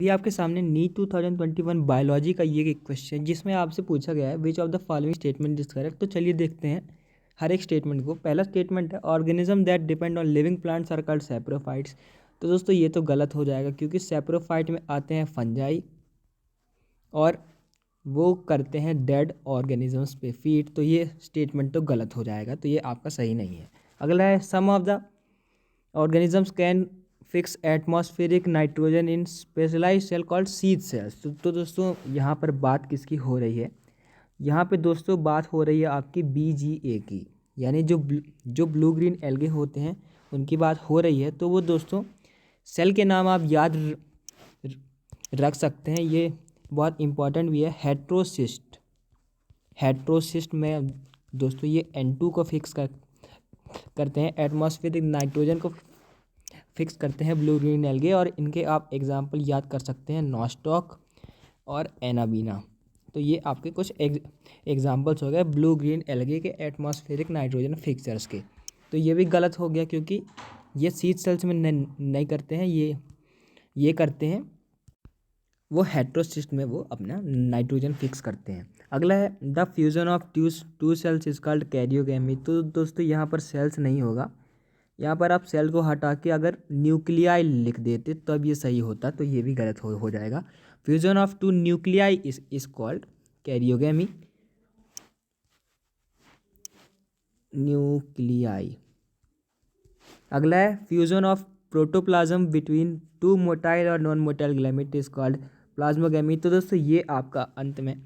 भी आपके सामने नीट 2021 बायोलॉजी का ये एक क्वेश्चन जिसमें आपसे पूछा गया है which of the following statement is correct. तो चलिए देखते हैं हर एक स्टेटमेंट को। पहला स्टेटमेंट है organism that depend on living plants are called saprophytes. तो दोस्तों ये तो गलत हो जाएगा क्योंकि सैप्रोफाइट में आते हैं फंजाई और वो करते हैं डेड ऑर्गेनिजम्स पे फीड। तो ये स्टेटमेंट तो गलत हो जाएगा, तो ये आपका सही नहीं है। अगला है some of the organisms can fix atmospheric nitrogen in specialised cell called seed cells. तो दोस्तों यहाँ पर बात किसकी हो रही है? यहाँ पे दोस्तों बात हो रही है आपकी BGA की, यानी जो ब्लू ग्रीन एल्गे होते हैं उनकी बात हो रही है। तो वो दोस्तों सेल के नाम आप याद रख सकते हैं, ये बहुत इंपॉर्टेंट भी है। हेट्रोसिस्ट में दोस्तों ये N2 को फिक्स करते हैं, एटमॉस्फेरिक नाइट्रोजन को फिक्स करते हैं ब्लू ग्रीन एल्गे। और इनके आप एग्जांपल याद कर सकते हैं नॉस्टॉक और एनाबीना। तो ये आपके कुछ एग्जांपल्स हो गए ब्लू ग्रीन एल्गे के एटमॉस्फेरिक नाइट्रोजन फिक्सर्स के। तो ये भी गलत हो गया क्योंकि ये सीड सेल्स में नहीं करते हैं, ये करते हैं वो हेट्रोसिस्ट में वो अपना नाइट्रोजन फिक्स करते हैं। अगला है the fusion of two cells is called karyogamy. तो दोस्तों यहाँ पर सेल्स नहीं होगा, यहाँ पर आप सेल को हटा के अगर न्यूक्लियाई लिख देते तब ये सही होता, तो ये भी गलत हो जाएगा। Fusion of two nuclei is called karyogamy. Nuclei. अगला है fusion of protoplasm between two motile और non motile gamete is called plasmogamy. तो दोस्तों ये आपका अंत में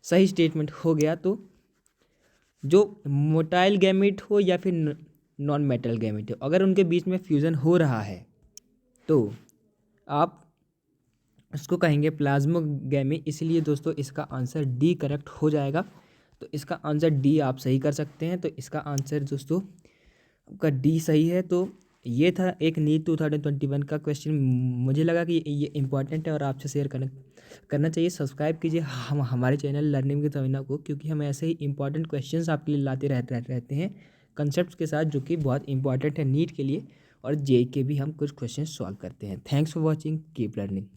सही स्टेटमेंट हो गया। तो जो मोटाइल गैमेट हो या फिर नॉन मेटल गैमेट हो, अगर उनके बीच में फ्यूज़न हो रहा है तो आप उसको कहेंगे प्लाज्मोगेमी। इसलिए दोस्तों इसका आंसर डी करेक्ट हो जाएगा। तो इसका आंसर डी आप सही कर सकते हैं। तो इसका आंसर दोस्तों आपका डी सही है। तो ये था एक नीट 2021 का क्वेश्चन। मुझे लगा कि ये इंपॉर्टेंट है और आपसे शेयर करना चाहिए। सब्सक्राइब कीजिए हमारे चैनल लर्निंग विद अविना को, क्योंकि हम ऐसे ही इंपॉर्टेंट क्वेश्चंस आपके लिए लाते रहते हैं कंसेप्ट के साथ, जो कि बहुत इंपॉर्टेंट है नीट के लिए। और JEE के भी हम कुछ क्वेश्चन सॉल्व करते हैं। Thanks for watching, keep learning.